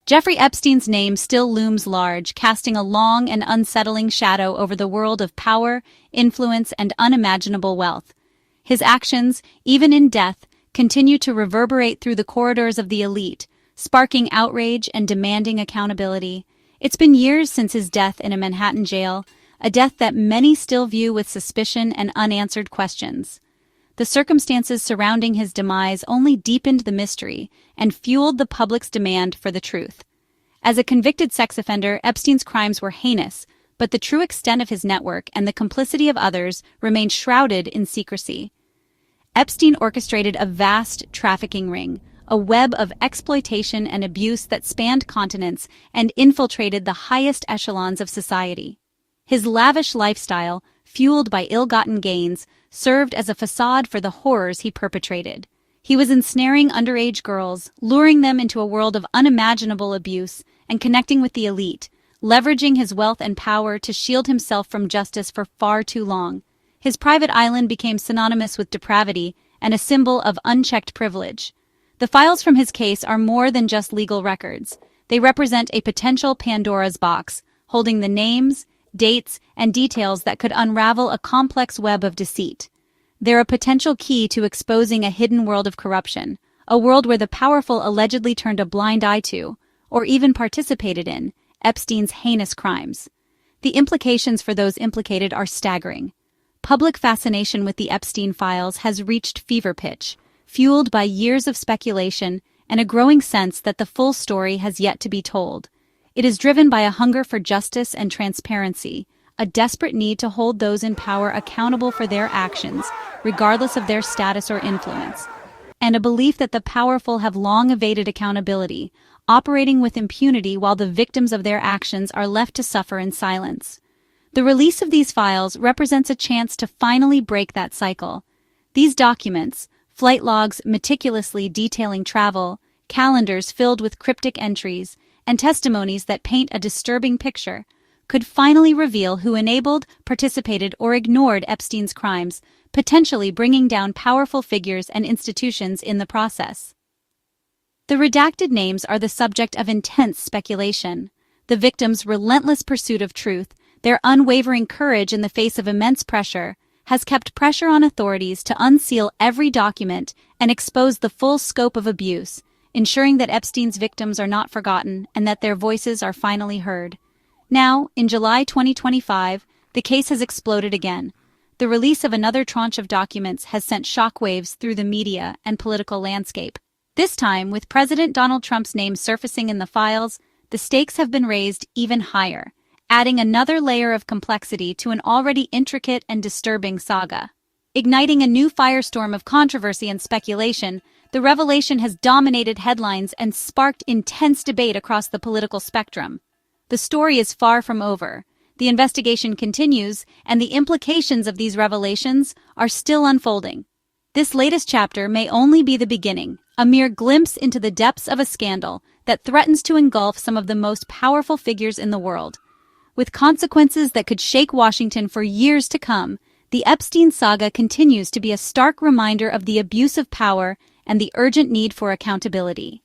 Jeffrey Epstein's name still looms large, casting a long and unsettling shadow over the world of power, influence, and unimaginable wealth. His actions, even in death, continue to reverberate through the corridors of the elite, sparking outrage and demanding accountability. It's been years since his death in a Manhattan jail, a death that many still view with suspicion and unanswered questions. The circumstances surrounding his demise only deepened the mystery and fueled the public's demand for the truth. As a convicted sex offender, Epstein's crimes were heinous, but the true extent of his network and the complicity of others remained shrouded in secrecy. Epstein orchestrated a vast trafficking ring, a web of exploitation and abuse that spanned continents and infiltrated the highest echelons of society. His lavish lifestyle, fueled by ill-gotten gains, served as a facade for the horrors he perpetrated. He was ensnaring underage girls, luring them into a world of unimaginable abuse, and connecting with the elite, leveraging his wealth and power to shield himself from justice for far too long. His private island became synonymous with depravity and a symbol of unchecked privilege. The files from his case are more than just legal records. They represent a potential Pandora's box, holding the names, dates, and details that could unravel a complex web of deceit. They're a potential key to exposing a hidden world of corruption, a world where the powerful allegedly turned a blind eye to, or even participated in, Epstein's heinous crimes. The implications for those implicated are staggering. Public fascination with the Epstein files has reached fever pitch, fueled by years of speculation and a growing sense that the full story has yet to be told. It is driven by a hunger for justice and transparency, a desperate need to hold those in power accountable for their actions, regardless of their status or influence, and a belief that the powerful have long evaded accountability, operating with impunity while the victims of their actions are left to suffer in silence. The release of these files represents a chance to finally break that cycle. These documents, flight logs meticulously detailing travel, calendars filled with cryptic entries, and testimonies that paint a disturbing picture, could finally reveal who enabled, participated, or ignored Epstein's crimes, potentially bringing down powerful figures and institutions in the process. The redacted names are the subject of intense speculation. The victims' relentless pursuit of truth, their unwavering courage in the face of immense pressure, has kept pressure on authorities to unseal every document and expose the full scope of abuse, ensuring that Epstein's victims are not forgotten and that their voices are finally heard. Now, in July 2025, the case has exploded again. The release of another tranche of documents has sent shockwaves through the media and political landscape. This time, with President Donald Trump's name surfacing in the files, the stakes have been raised even higher, adding another layer of complexity to an already intricate and disturbing saga. Igniting a new firestorm of controversy and speculation, the revelation has dominated headlines and sparked intense debate across the political spectrum. The story is far from over. The investigation continues, and the implications of these revelations are still unfolding. This latest chapter may only be the beginning, a mere glimpse into the depths of a scandal that threatens to engulf some of the most powerful figures in the world. With consequences that could shake Washington for years to come, the Epstein saga continues to be a stark reminder of the abuse of power and the urgent need for accountability.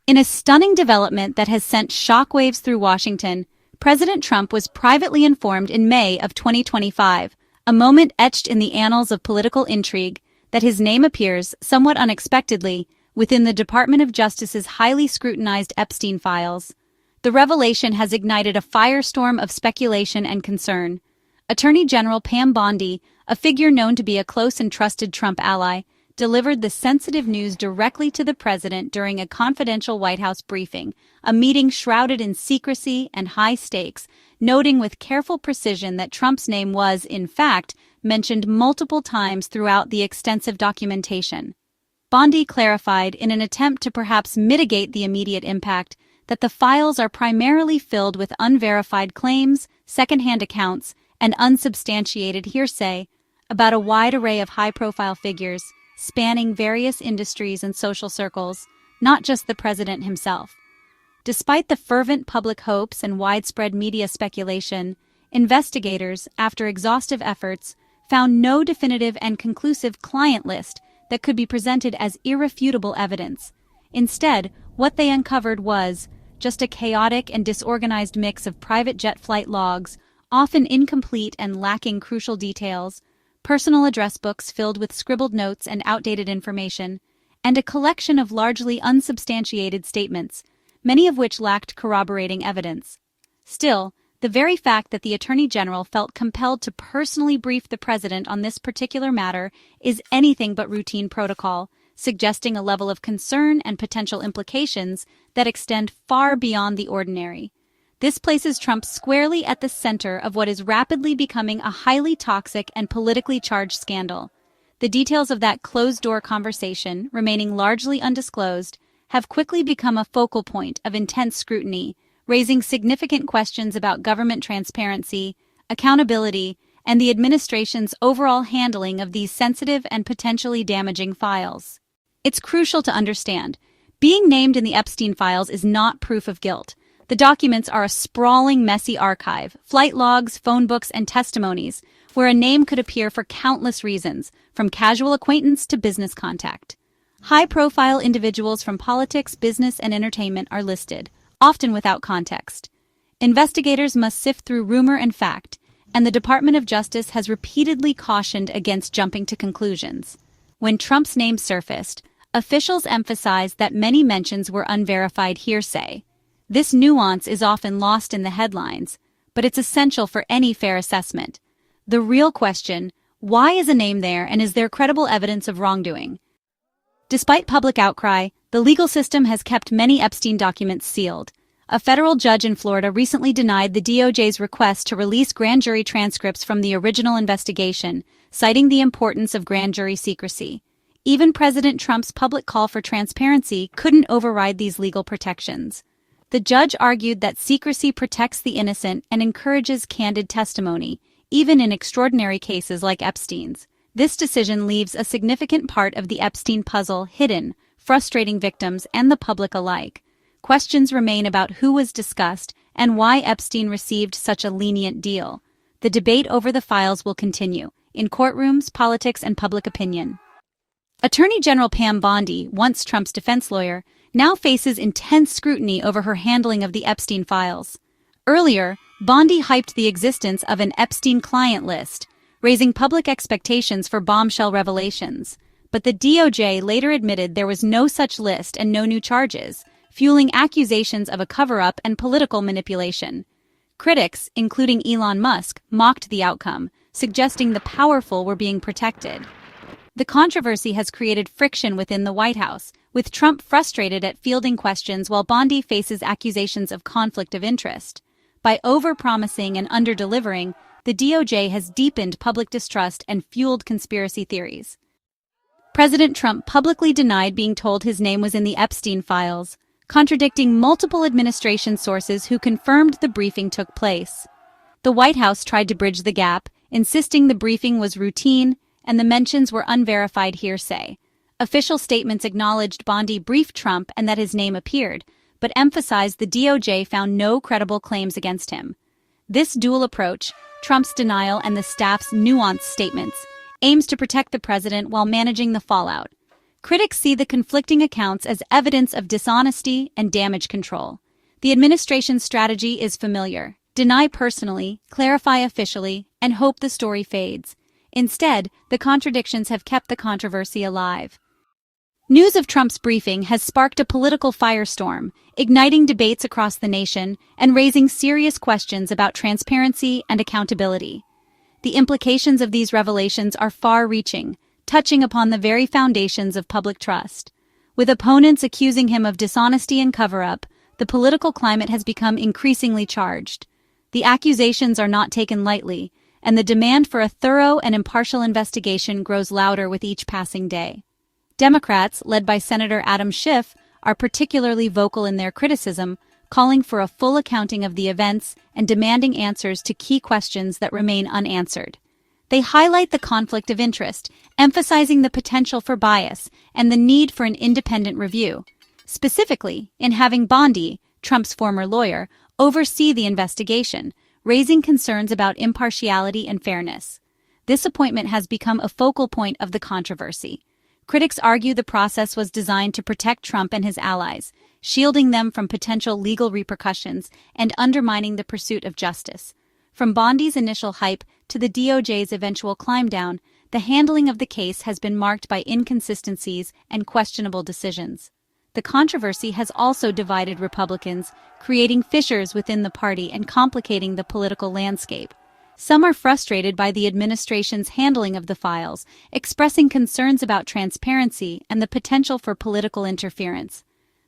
In a stunning development that has sent shockwaves through Washington, President Trump was privately informed in May of 2025, a moment etched in the annals of political intrigue, that his name appears, somewhat unexpectedly, within the Department of Justice's highly scrutinized Epstein files. The revelation has ignited a firestorm of speculation and concern. Attorney General Pam Bondi, a figure known to be a close and trusted Trump ally, delivered the sensitive news directly to the president during a confidential White House briefing, a meeting shrouded in secrecy and high stakes, noting with careful precision that Trump's name was, in fact, mentioned multiple times throughout the extensive documentation. Bondi clarified, in an attempt to perhaps mitigate the immediate impact, that the files are primarily filled with unverified claims, second-hand accounts, and unsubstantiated hearsay about a wide array of high-profile figures, spanning various industries and social circles, not just the president himself. Despite the fervent public hopes and widespread media speculation, investigators, after exhaustive efforts, found no definitive and conclusive client list that could be presented as irrefutable evidence. Instead, what they uncovered was just a chaotic and disorganized mix of private jet flight logs, often incomplete and lacking crucial details, personal address books filled with scribbled notes and outdated information, and a collection of largely unsubstantiated statements, many of which lacked corroborating evidence. Still, the very fact that the Attorney General felt compelled to personally brief the President on this particular matter is anything but routine protocol, suggesting a level of concern and potential implications that extend far beyond the ordinary. This places Trump squarely at the center of what is rapidly becoming a highly toxic and politically charged scandal. The details of that closed-door conversation, remaining largely undisclosed, have quickly become a focal point of intense scrutiny, raising significant questions about government transparency, accountability, and the administration's overall handling of these sensitive and potentially damaging files. It's crucial to understand, being named in the Epstein files is not proof of guilt. The documents are a sprawling, messy archive, flight logs, phone books, and testimonies, where a name could appear for countless reasons, from casual acquaintance to business contact. High-profile individuals from politics, business, and entertainment are listed, often without context. Investigators must sift through rumor and fact, and the Department of Justice has repeatedly cautioned against jumping to conclusions. When Trump's name surfaced, officials emphasized that many mentions were unverified hearsay. This nuance is often lost in the headlines, but it's essential for any fair assessment. The real question, why is a name there and is there credible evidence of wrongdoing? Despite public outcry, the legal system has kept many Epstein documents sealed. A federal judge in Florida recently denied the DOJ's request to release grand jury transcripts from the original investigation, citing the importance of grand jury secrecy. Even President Trump's public call for transparency couldn't override these legal protections. The judge argued that secrecy protects the innocent and encourages candid testimony, even in extraordinary cases like Epstein's. This decision leaves a significant part of the Epstein puzzle hidden, frustrating victims and the public alike. Questions remain about who was discussed and why Epstein received such a lenient deal. The debate over the files will continue, in courtrooms, politics, and public opinion. Attorney General Pam Bondi, once Trump's defense lawyer, now faces intense scrutiny over her handling of the Epstein files. Earlier, Bondi hyped the existence of an Epstein client list, raising public expectations for bombshell revelations. But the DOJ later admitted there was no such list and no new charges, fueling accusations of a cover-up and political manipulation. Critics, including Elon Musk, mocked the outcome, suggesting the powerful were being protected. The controversy has created friction within the White House, with Trump frustrated at fielding questions while Bondi faces accusations of conflict of interest. By over-promising and under-delivering, the DOJ has deepened public distrust and fueled conspiracy theories. President Trump publicly denied being told his name was in the Epstein files, contradicting multiple administration sources who confirmed the briefing took place. The White House tried to bridge the gap, insisting the briefing was routine and the mentions were unverified hearsay. Official statements acknowledged Bondi briefed Trump and that his name appeared, but emphasized the DOJ found no credible claims against him. This dual approach, Trump's denial and the staff's nuanced statements, aims to protect the president while managing the fallout. Critics see the conflicting accounts as evidence of dishonesty and damage control. The administration's strategy is familiar: deny personally, clarify officially, and hope the story fades. Instead, the contradictions have kept the controversy alive. News of Trump's briefing has sparked a political firestorm, igniting debates across the nation and raising serious questions about transparency and accountability. The implications of these revelations are far-reaching, touching upon the very foundations of public trust. With opponents accusing him of dishonesty and cover-up, the political climate has become increasingly charged. The accusations are not taken lightly, and the demand for a thorough and impartial investigation grows louder with each passing day. Democrats, led by Senator Adam Schiff, are particularly vocal in their criticism, calling for a full accounting of the events and demanding answers to key questions that remain unanswered. They highlight the conflict of interest, emphasizing the potential for bias and the need for an independent review. Specifically, in having Bondi, Trump's former lawyer, oversee the investigation, raising concerns about impartiality and fairness. This appointment has become a focal point of the controversy. Critics argue the process was designed to protect Trump and his allies, shielding them from potential legal repercussions and undermining the pursuit of justice. From Bondi's initial hype to the DOJ's eventual climb down, the handling of the case has been marked by inconsistencies and questionable decisions. The controversy has also divided Republicans, creating fissures within the party and complicating the political landscape. Some are frustrated by the administration's handling of the files, expressing concerns about transparency and the potential for political interference.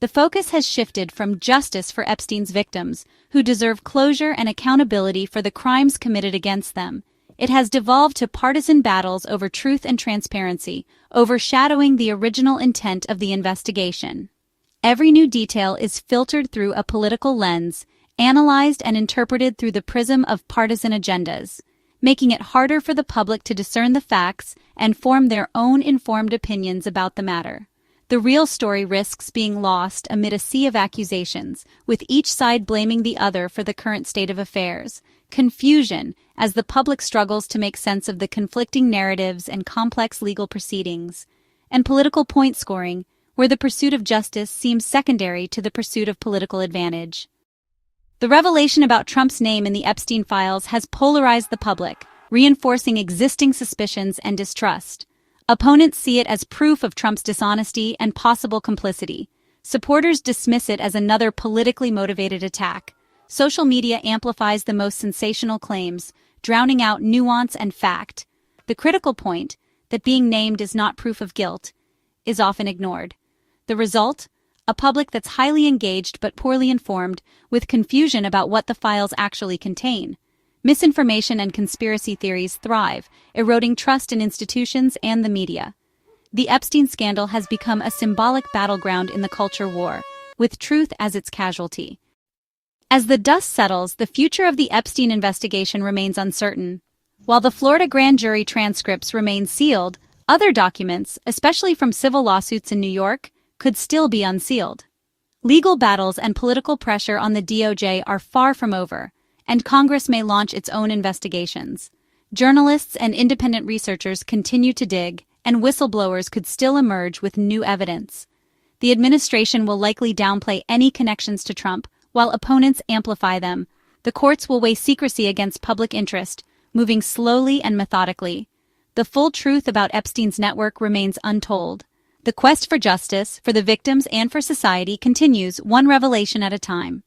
The focus has shifted from justice for Epstein's victims, who deserve closure and accountability for the crimes committed against them. It has devolved to partisan battles over truth and transparency, overshadowing the original intent of the investigation. Every new detail is filtered through a political lens, analyzed and interpreted through the prism of partisan agendas, making it harder for the public to discern the facts and form their own informed opinions about the matter. The real story risks being lost amid a sea of accusations, with each side blaming the other for the current state of affairs. Confusion, as the public struggles to make sense of the conflicting narratives and complex legal proceedings. And political point scoring, where the pursuit of justice seems secondary to the pursuit of political advantage. The revelation about Trump's name in the Epstein files has polarized the public, reinforcing existing suspicions and distrust. Opponents see it as proof of Trump's dishonesty and possible complicity. Supporters dismiss it as another politically motivated attack. Social media amplifies the most sensational claims, drowning out nuance and fact. The critical point, that being named is not proof of guilt, is often ignored. The result? A public that's highly engaged but poorly informed, with confusion about what the files actually contain. Misinformation and conspiracy theories thrive, eroding trust in institutions and the media. The Epstein scandal has become a symbolic battleground in the culture war, with truth as its casualty. As the dust settles, the future of the Epstein investigation remains uncertain. While the Florida grand jury transcripts remain sealed, other documents, especially from civil lawsuits in New York, could still be unsealed. Legal battles and political pressure on the DOJ are far from over, and Congress may launch its own investigations. Journalists and independent researchers continue to dig, and whistleblowers could still emerge with new evidence. The administration will likely downplay any connections to Trump, while opponents amplify them. The courts will weigh secrecy against public interest, moving slowly and methodically. The full truth about Epstein's network remains untold. The quest for justice, for the victims and for society, continues one revelation at a time.